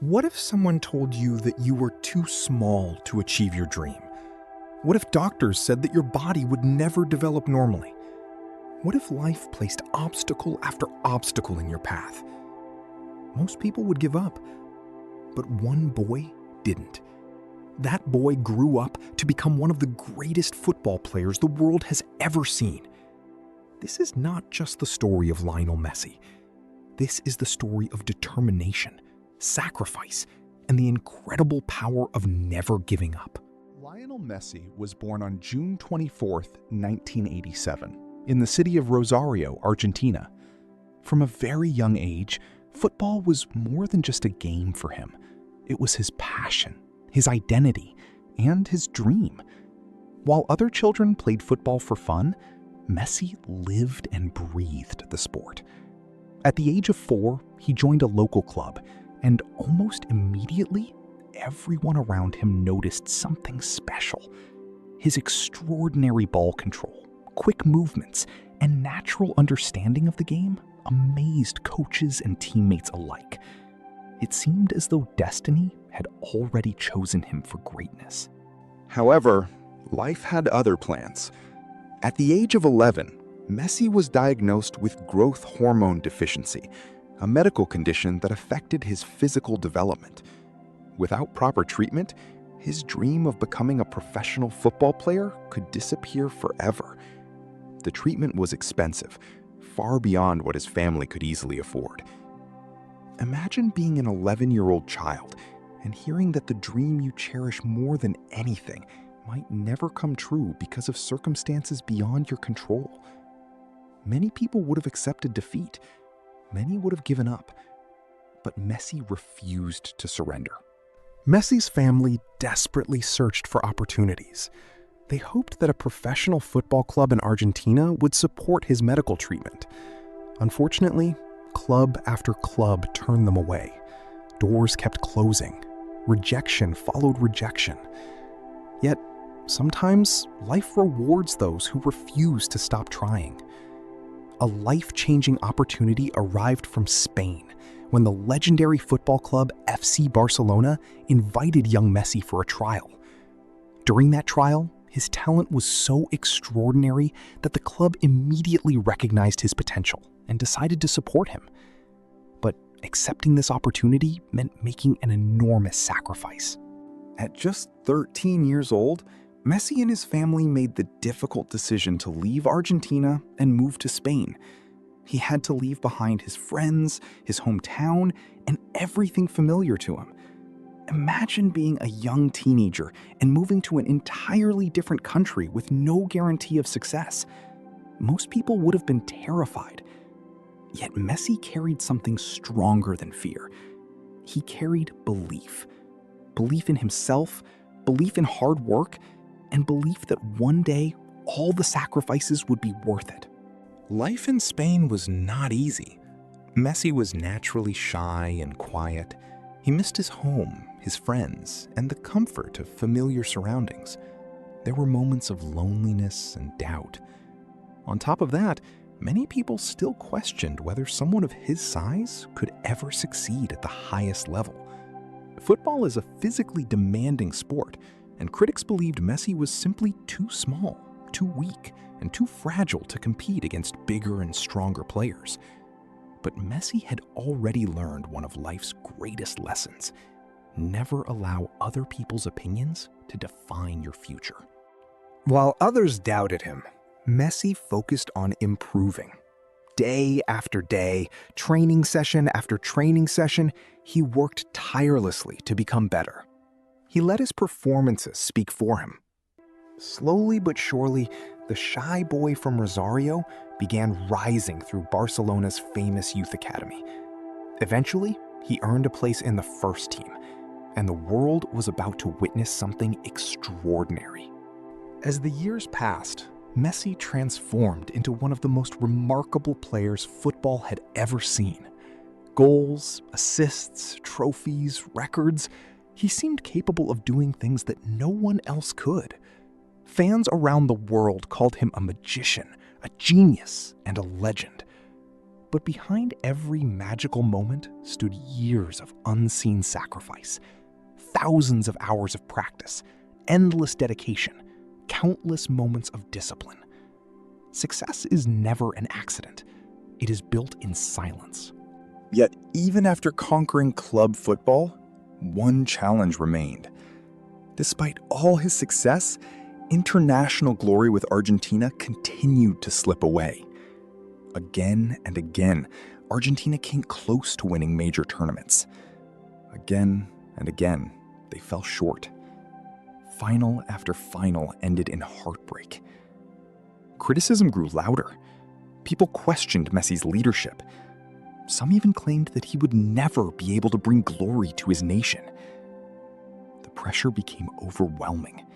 What if someone told you that you were too small to achieve your dream? What if doctors said that your body would never develop normally? What if life placed obstacle after obstacle in your path? Most people would give up, but one boy didn't. That boy grew up to become one of the greatest football players the world has ever seen. This is not just the story of Lionel Messi. This is the story of determination, sacrifice, and the incredible power of never giving up. Lionel Messi was born on June 24, 1987, in the city of Rosario, Argentina. From a very young age, football was more than just a game for him. It was his passion, his identity, and his dream. While other children played football for fun, Messi lived and breathed the sport. At the age of 4, he joined a local club, and almost immediately, everyone around him noticed something special. His extraordinary ball control, quick movements, and natural understanding of the game amazed coaches and teammates alike. It seemed as though destiny had already chosen him for greatness. However, life had other plans. At the age of 11, Messi was diagnosed with growth hormone deficiency, a medical condition that affected his physical development. Without proper treatment, his dream of becoming a professional football player could disappear forever. The treatment was expensive, far beyond what his family could easily afford. Imagine being an 11-year-old child and hearing that the dream you cherish more than anything might never come true because of circumstances beyond your control. Many people would have accepted defeat. Many would have given up. But Messi refused to surrender. Messi's family desperately searched for opportunities. They hoped that a professional football club in Argentina would support his medical treatment. Unfortunately, club after club turned them away. Doors kept closing. Rejection followed rejection. Yet, sometimes life rewards those who refuse to stop trying. A life-changing opportunity arrived from Spain when the legendary football club FC Barcelona invited young Messi for a trial. During that trial, his talent was so extraordinary that the club immediately recognized his potential and decided to support him. But accepting this opportunity meant making an enormous sacrifice. At just 13 years old, Messi and his family made the difficult decision to leave Argentina and move to Spain. He had to leave behind his friends, his hometown, and everything familiar to him. Imagine being a young teenager and moving to an entirely different country with no guarantee of success. Most people would have been terrified. Yet Messi carried something stronger than fear. He carried belief. Belief in himself, belief in hard work, and belief that one day all the sacrifices would be worth it. Life in Spain was not easy. Messi was naturally shy and quiet. He missed his home, his friends, and the comfort of familiar surroundings. There were moments of loneliness and doubt. On top of that, many people still questioned whether someone of his size could ever succeed at the highest level. Football is a physically demanding sport, and critics believed Messi was simply too small, too weak, and too fragile to compete against bigger and stronger players. But Messi had already learned one of life's greatest lessons: never allow other people's opinions to define your future. While others doubted him, Messi focused on improving. Day after day, training session after training session, he worked tirelessly to become better. He let his performances speak for him. Slowly but surely, the shy boy from Rosario began rising through Barcelona's famous youth academy. Eventually, he earned a place in the first team, and the world was about to witness something extraordinary. As the years passed, Messi transformed into one of the most remarkable players football had ever seen. Goals, assists, trophies, records. He seemed capable of doing things that no one else could. Fans around the world called him a magician, a genius, and a legend. But behind every magical moment stood years of unseen sacrifice, thousands of hours of practice, endless dedication, countless moments of discipline. Success is never an accident. It is built in silence. Yet, even after conquering club football, one challenge remained. Despite all his success, international glory with Argentina continued to slip away. Again and again, Argentina came close to winning major tournaments. Again and again, they fell short. Final after final ended in heartbreak. Criticism grew louder. People questioned Messi's leadership. Some even claimed that he would never be able to bring glory to his nation. The pressure became overwhelming.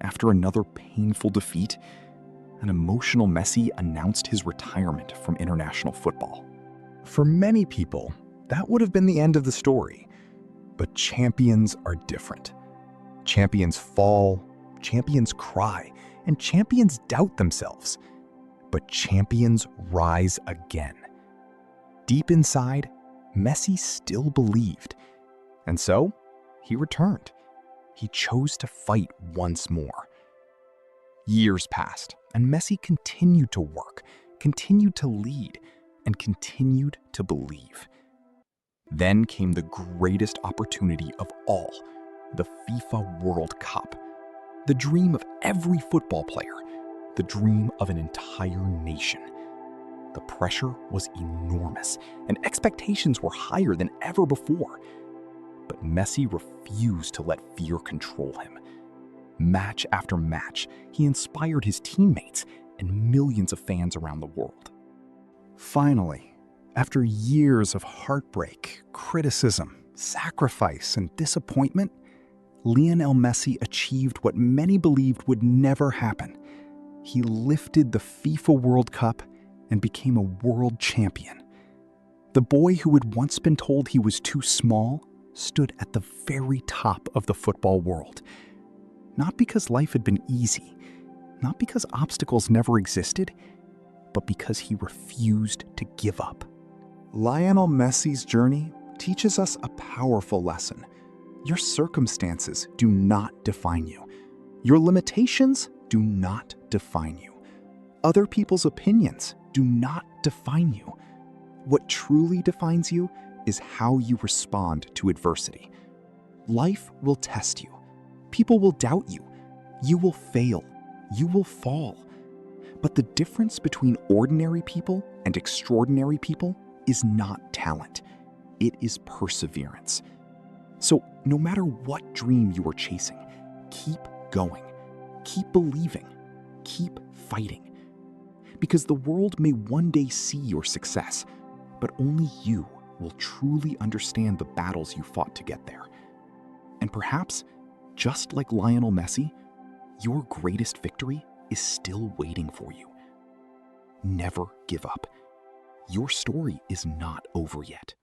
After another painful defeat, an emotional Messi announced his retirement from international football. For many people, that would have been the end of the story. But champions are different. Champions fall, champions cry, and champions doubt themselves. But champions rise again. Deep inside, Messi still believed. And so, he returned. He chose to fight once more. Years passed, and Messi continued to work, continued to lead, and continued to believe. Then came the greatest opportunity of all, the FIFA World Cup. The dream of every football player, the dream of an entire nation. The pressure was enormous, and expectations were higher than ever before. But Messi refused to let fear control him. Match after match, he inspired his teammates and millions of fans around the world. Finally, after years of heartbreak, criticism, sacrifice, and disappointment, Lionel Messi achieved what many believed would never happen. He lifted the FIFA World Cup and became a world champion. The boy who had once been told he was too small stood at the very top of the football world. Not because life had been easy, not because obstacles never existed, but because he refused to give up. Lionel Messi's journey teaches us a powerful lesson. Your circumstances do not define you. Your limitations do not define you. Other people's opinions do not define you. What truly defines you is how you respond to adversity. Life will test you. People will doubt you. You will fail. You will fall. But the difference between ordinary people and extraordinary people is not talent. It is perseverance. So no matter what dream you are chasing, keep going. Keep believing. Keep fighting. Because the world may one day see your success, but only you will truly understand the battles you fought to get there. And perhaps, just like Lionel Messi, your greatest victory is still waiting for you. Never give up. Your story is not over yet.